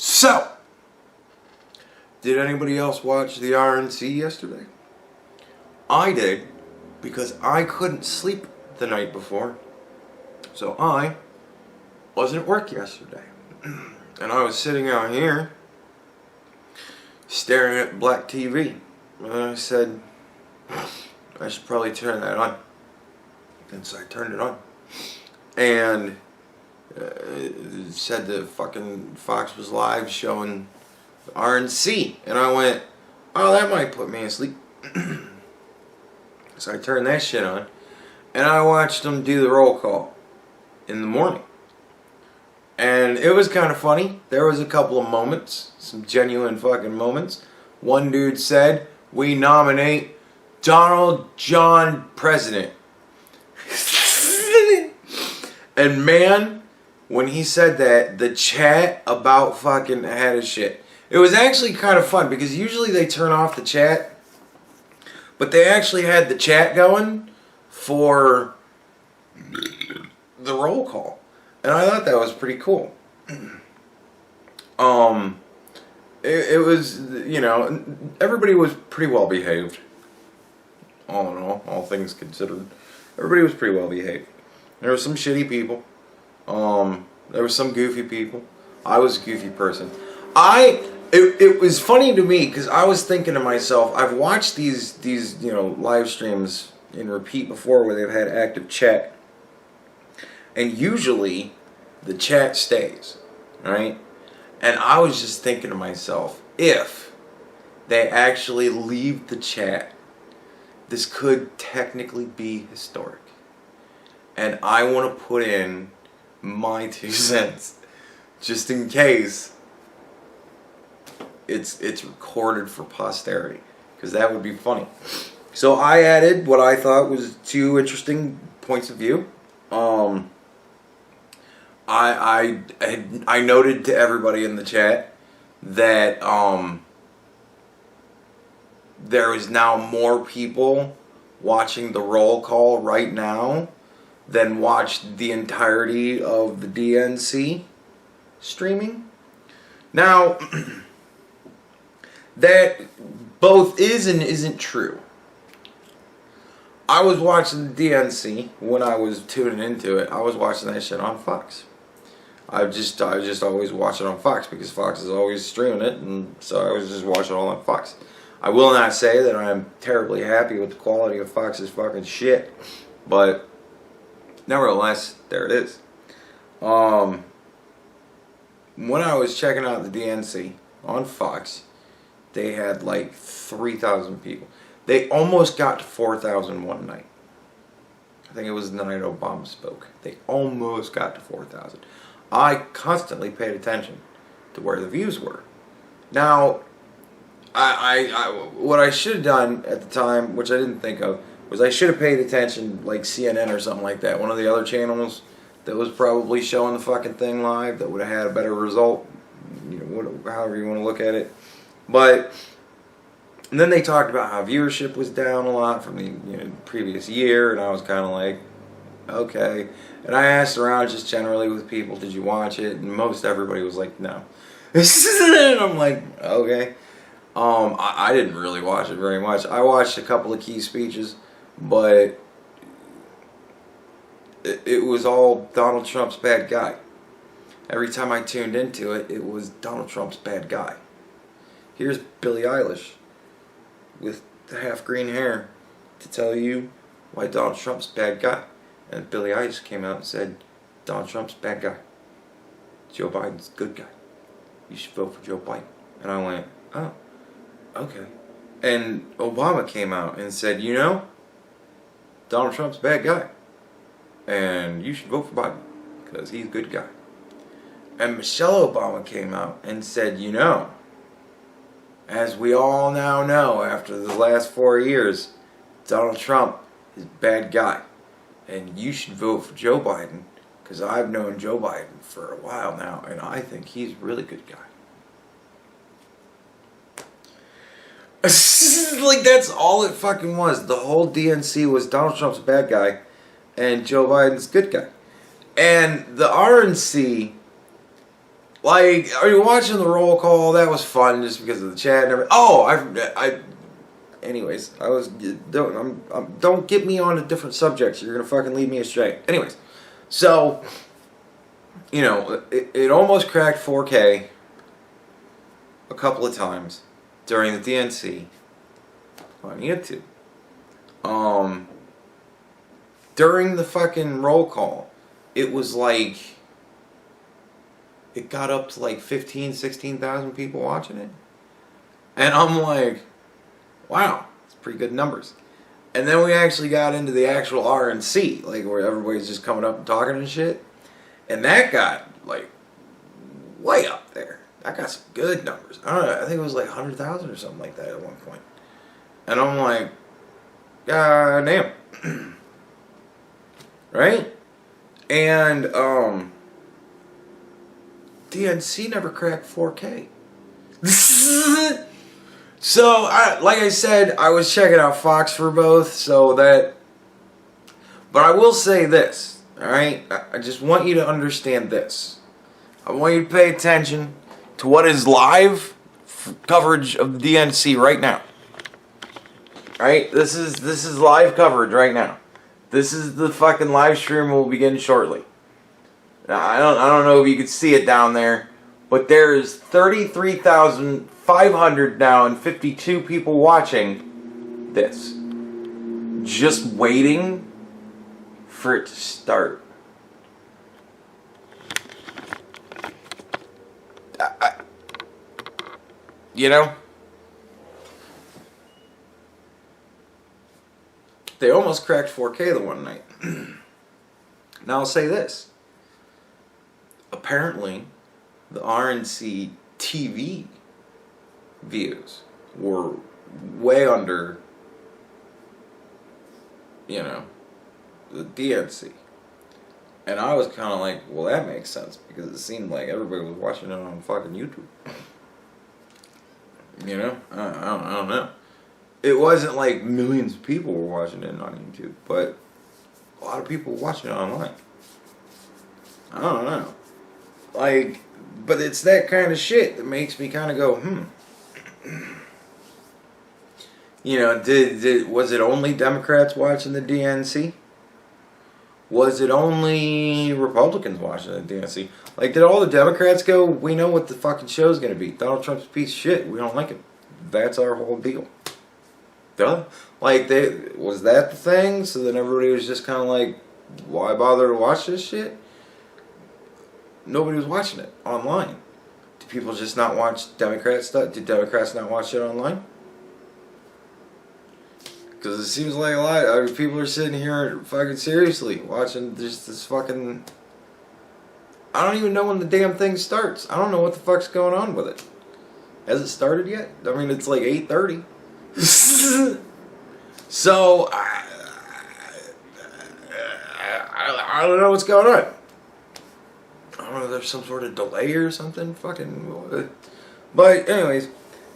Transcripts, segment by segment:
So, did anybody else watch the RNC yesterday? I did, because I couldn't sleep the night before. So I wasn't at work yesterday. And I was sitting out here, staring at black TV. And I said, I should probably turn that on. And so I turned it on. And it said that fucking Fox was live showing RNC. And I went, oh, that might put me asleep. So I turned that shit on. And I watched them do the roll call in the morning. And it was kind of funny. There was a couple of moments, some genuine fucking moments. One dude said, we nominate Donald John President. And man, when he said that, the chat about fucking had a shit. It was actually kind of fun because usually they turn off the chat. But they actually had the chat going for the roll call. And I thought that was pretty cool. It was, you know, everybody was pretty well behaved. All in all things considered. Everybody was pretty well behaved. There were some shitty people. There were some goofy people. I was a goofy person. It was funny to me because I was thinking to myself, I've watched these you know, live streams in repeat before where they've had active chat. And usually the chat stays, right? And I was just thinking to myself, if they actually leave the chat, this could technically be historic. And I want to put in my 2 cents just in case it's recorded for posterity, because that would be funny. So I added what I thought was 2 interesting points of view. I noted to everybody in the chat that there is now more people watching the roll call right now than watched the entirety of the DNC streaming. Now, that both is and isn't true. I was watching the DNC when I was tuning into it. I was watching that shit on Fox. I just always watch it on Fox because Fox is always streaming it, and so I was just watching it all on Fox. I will not say that I am terribly happy with the quality of Fox's fucking shit, but nevertheless, there it is. When I was checking out the DNC on Fox, they had like 3,000 people. They almost got to 4,000 one night. I think it was the night Obama spoke. They almost got to 4,000. I constantly paid attention to where the views were. Now, what I should have done at the time, which I didn't think of, was I should have paid attention, like CNN or something like that. One of the other channels that was probably showing the fucking thing live that would have had a better result. You know, however you want to look at it. But and then they talked about how viewership was down a lot from the previous year, and I was kind of like, okay. And I asked around just generally with people, did you watch it? And most everybody was like, no. And I'm like, okay. I didn't really watch it very much. I watched a couple of key speeches, but it was all Donald Trump's bad guy. Every time I tuned into it, it was Donald Trump's bad guy. Here's Billie Eilish with the half green hair to tell you why Donald Trump's bad guy. And Billie Eilish came out and said, Donald Trump's bad guy. Joe Biden's good guy. You should vote for Joe Biden. And I went, oh, okay. And Obama came out and said, you know, Donald Trump's bad guy. And you should vote for Biden because he's a good guy. And Michelle Obama came out and said, you know, as we all now know after the last 4 years, Donald Trump is a bad guy. And you should vote for Joe Biden because I've known Joe Biden for a while now and I think he's a really good guy. Like, that's all it fucking was. The whole DNC was Donald Trump's a bad guy and Joe Biden's a good guy. And the RNC Like, are you watching the roll call? That was fun just because of the chat and everything. Oh, anyways, don't get me on to different subjects. You're gonna fucking lead me astray. Anyways, so, you know, it almost cracked 4K a couple of times during the DNC on YouTube. During the fucking roll call, it was like, it got up to like 16,000 people watching it. And I'm like, wow, it's pretty good numbers. And then we actually got into the actual RNC, like where everybody's just coming up and talking and shit. And that got like way up there. That got some good numbers. I don't know, I think it was like 100,000 or something like that at one point. And I'm like, God damn. Right? And DNC never cracked 4K. So, like I said, I was checking out Fox for both, so that... But I will say this, alright? I just want you to understand this. I want you to pay attention to what is live coverage of the DNC right now. Alright? This is live coverage right now. This is the fucking live stream will begin shortly. Now, I don't know if you can see it down there, but there's 33,500 now and 52 people watching this. Just waiting for it to start. You know? They almost cracked 4K the one night. Now I'll say this. Apparently, the RNC TV views were way under, you know, the DNC. And I was kind of like, well, that makes sense, because it seemed like everybody was watching it on fucking YouTube. You know? I don't know. It wasn't like millions of people were watching it on YouTube, but a lot of people were watching it online. I don't know. Like, but it's that kind of shit that makes me kind of go, You know, was it only Democrats watching the DNC? Was it only Republicans watching the DNC? Like, did all the Democrats go, we know what the fucking show's gonna be. Donald Trump's a piece of shit. We don't like it. That's our whole deal. Duh. Like, was that the thing? So then everybody was just kind of like, why bother to watch this shit? Nobody was watching it online. Do people just not watch Democrat stuff? Do Democrats not watch it online? Because it seems like a lot of people are sitting here fucking seriously watching just this fucking... I don't even know when the damn thing starts. I don't know what the fuck's going on with it. Has it started yet? I mean, it's like 8:30. So, I don't know what's going on. I don't know if there's some sort of delay or something. Fucking... But, anyways,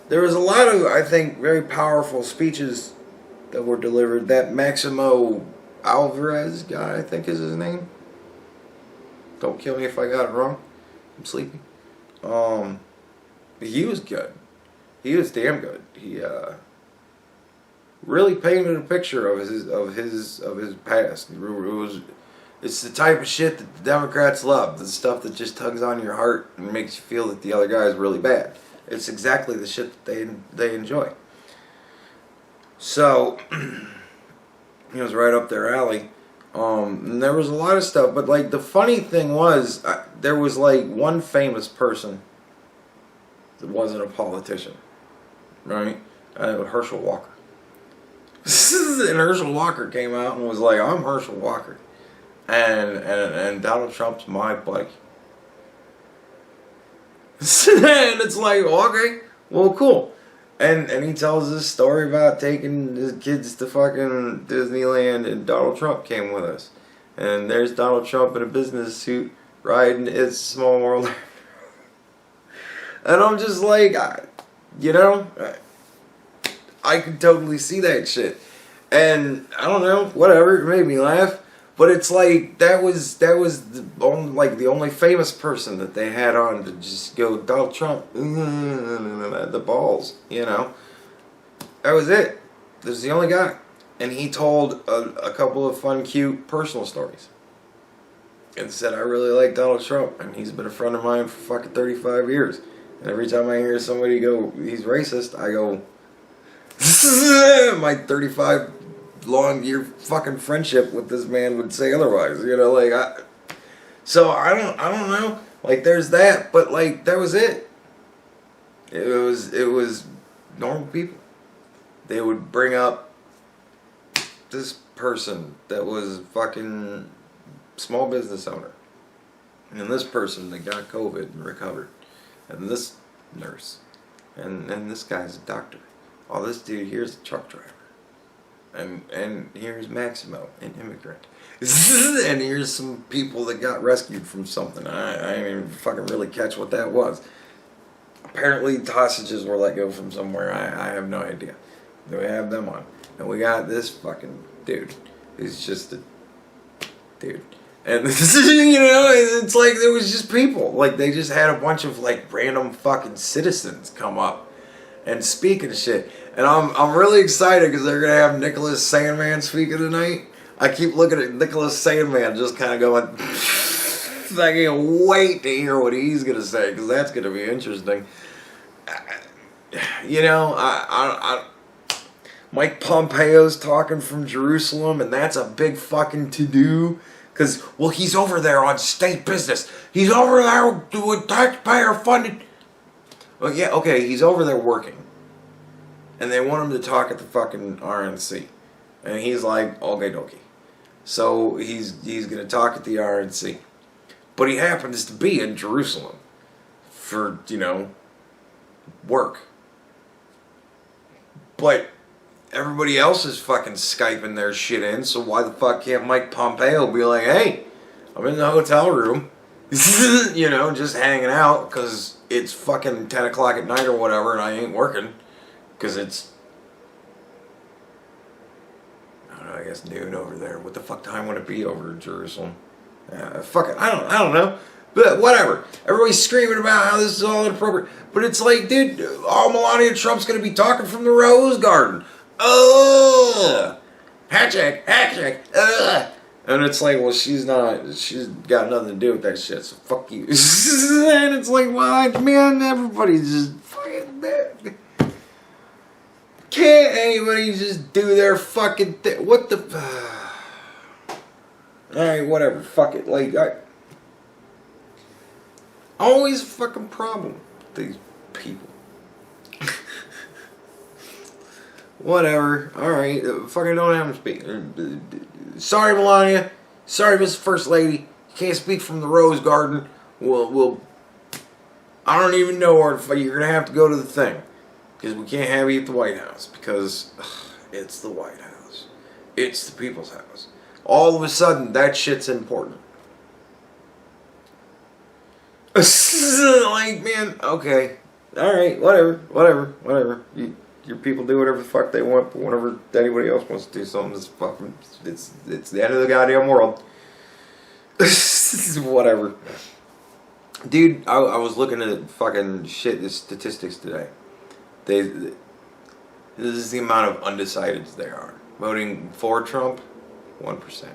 there was a lot of, I think, very powerful speeches that were delivered. That Maximo Alvarez guy, I think is his name. Don't kill me if I got it wrong. I'm sleepy. But he was good. He was damn good. He really painted a picture of his past. It's the type of shit that the Democrats love. The stuff that just tugs on your heart and makes you feel that the other guy is really bad. It's exactly the shit that they enjoy. So, it was right up their alley. And there was a lot of stuff, but like the funny thing was, there was like one famous person that wasn't a politician, right? Herschel Walker. And Herschel Walker came out and was like, I'm Herschel Walker. And Donald Trump's my buddy. And it's like, okay, well, cool. And he tells this story about taking his kids to fucking Disneyland, and Donald Trump came with us. And there's Donald Trump in a business suit riding It's a Small World. And I'm just like, you know, I could totally see that shit. And I don't know, whatever, it made me laugh. But it's like that was the only famous person that they had on to just go Donald Trump, the balls, you know. That was it. This was the only guy, and he told a couple of fun, cute personal stories, and said, "I really like Donald Trump, and he's been a friend of mine for fucking 35 years." And every time I hear somebody go, "He's racist," I go, "My 35 long year fucking friendship with this man would say otherwise," you know, like so I don't know, like there's that, but like that was it. It was normal people. They would bring up this person that was fucking small business owner, and this person that got COVID and recovered, and this nurse, and this guy's a doctor. Oh, this dude here's a truck driver. And here's Maximo, an immigrant. And here's some people that got rescued from something. I didn't even fucking really catch what that was. Apparently hostages were let go from somewhere. I have no idea. We have them on. And we got this fucking dude who's just a dude. And you know, it's like there was just people. Like they just had a bunch of like random fucking citizens come up and speak and shit. And I'm really excited because they're gonna have Nicholas Sandman speaking tonight. I keep looking at Nicholas Sandman, just kind of going, I can't wait to hear what he's gonna say because that's gonna be interesting. You know, Mike Pompeo's talking from Jerusalem, and that's a big fucking to-do. Because, well, he's over there on state business. He's over there doing taxpayer-funded. Well, yeah, okay, he's over there working. And they want him to talk at the fucking RNC. And he's like, okay, dokie. So he's going to talk at the RNC. But he happens to be in Jerusalem for, you know, work. But everybody else is fucking Skyping their shit in, so why the fuck can't Mike Pompeo be like, hey, I'm in the hotel room, you know, just hanging out, because it's fucking 10 o'clock at night or whatever, and I ain't working, because it's, I don't know, I guess noon over there. What the fuck time would it be over in Jerusalem? Fuck it, I don't know. But whatever. Everybody's screaming about how this is all inappropriate. But it's like, dude, Melania Trump's going to be talking from the Rose Garden. Oh, hashtag, and it's like, well, she's got nothing to do with that shit, so fuck you. And it's like, well, man, everybody's just fucking, can't anybody just do their fucking thing? What the, alright, whatever, fuck it, like, always a fucking problem with these people. Whatever. Alright. Fucking don't have to speak. Sorry, Melania. Sorry, Mrs. First Lady. You can't speak from the Rose Garden. We'll I don't even know where you're going to have to go to the thing. Because we can't have you at the White House. Because it's the White House. It's the people's house. All of a sudden, that shit's important. Like, man, okay. Alright, whatever. Your people do whatever the fuck they want, but whenever anybody else wants to do something, it's fucking, it's the end of the goddamn world. Whatever. Dude, I was looking at fucking shit, the statistics today. This is the amount of undecideds there are. Voting for Trump, 1%.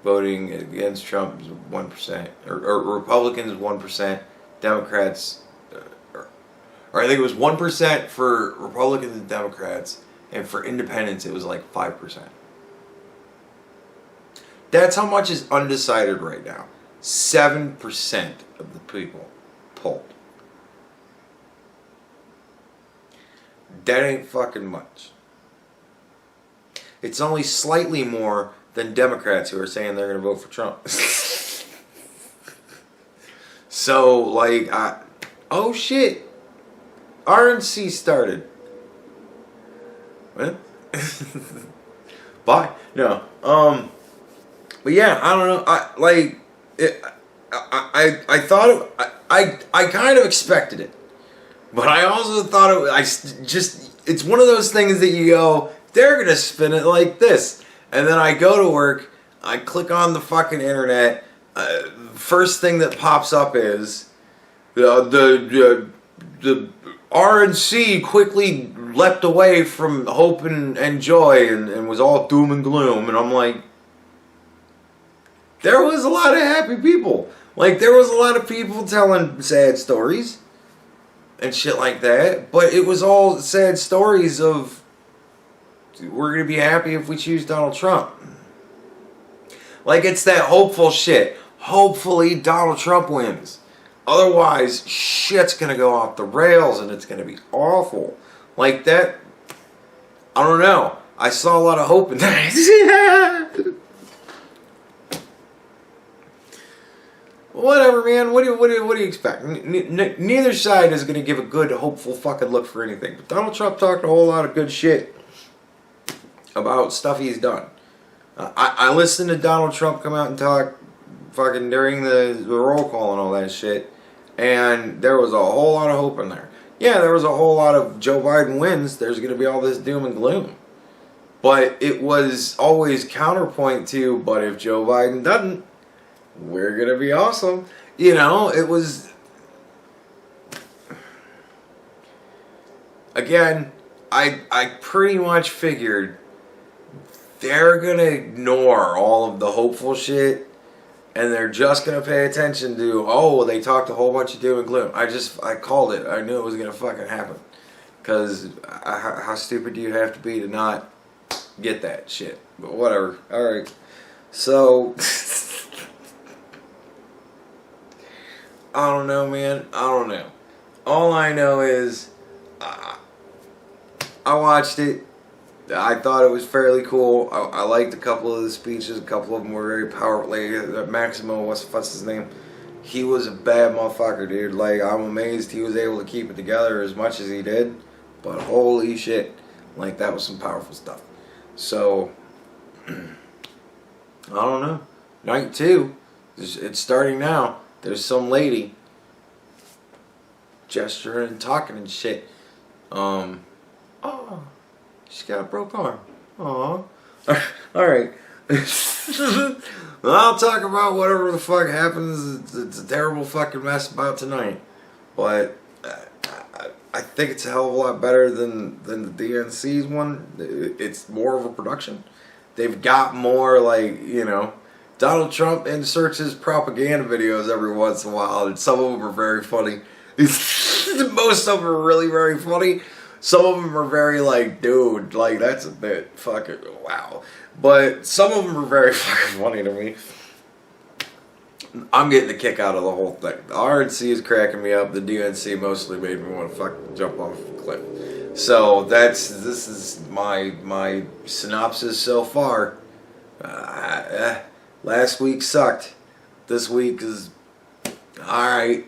Voting against Trump is 1%. Or Republicans, 1%. Democrats, or I think it was 1% for Republicans and Democrats, and for independents it was like 5%. That's how much is undecided right now. 7% of the people polled. That ain't fucking much. It's only slightly more than Democrats who are saying they're going to vote for Trump. So, like, oh shit. RNC started. What? Bye. No. But yeah, I don't know. I thought I kind of expected it, but I also thought it's one of those things that you go, they're gonna spin it like this, and then I go to work I click on the fucking internet. First thing that pops up is the RNC quickly leapt away from hope and joy and was all doom and gloom. And I'm like, there was a lot of happy people. Like, there was a lot of people telling sad stories and shit like that. But it was all sad stories of, we're going to be happy if we choose Donald Trump. Like, it's that hopeful shit. Hopefully Donald Trump wins. Otherwise, shit's going to go off the rails and it's going to be awful. Like that, I don't know. I saw a lot of hope in that. Whatever, man. What do you expect? Neither side is going to give a good, hopeful fucking look for anything. But Donald Trump talked a whole lot of good shit about stuff he's done. I listened to Donald Trump come out and talk fucking during the roll call and all that shit, and there was a whole lot of hope in there. Yeah, there was a whole lot of Joe Biden wins, there's going to be all this doom and gloom. But it was always counterpoint to, but if Joe Biden doesn't, we're going to be awesome. You know, it was... Again, I pretty much figured they're going to ignore all of the hopeful shit, and they're just going to pay attention to, oh, they talked a whole bunch of doom and gloom. I called it. I knew it was going to fucking happen. Because how stupid do you have to be to not get that shit? But whatever. Alright. So, I don't know, man. I don't know. All I know is, I watched it. I thought it was fairly cool. I liked a couple of the speeches. A couple of them were very powerful. Like, Maximo, what's his name? He was a bad motherfucker, dude. Like, I'm amazed he was able to keep it together as much as he did. But holy shit. Like, that was some powerful stuff. So, I don't know. Night 2. It's starting now. There's some lady gesturing and talking and shit. Oh. She's got a broke arm. Aww. Alright. I'll talk about whatever the fuck happens. It's a terrible fucking mess about tonight. But I think it's a hell of a lot better than the DNC's one. It's more of a production. They've got more, like, you know, Donald Trump inserts his propaganda videos every once in a while, and some of them are very funny. Most of them are really very funny. Some of them are very like, dude, like, that's a bit fucking, wow. But some of them are very fucking funny to me. I'm getting a kick out of the whole thing. The RNC is cracking me up. The DNC mostly made me want to fucking jump off a cliff. So this is my synopsis so far. Last week sucked. This week is alright.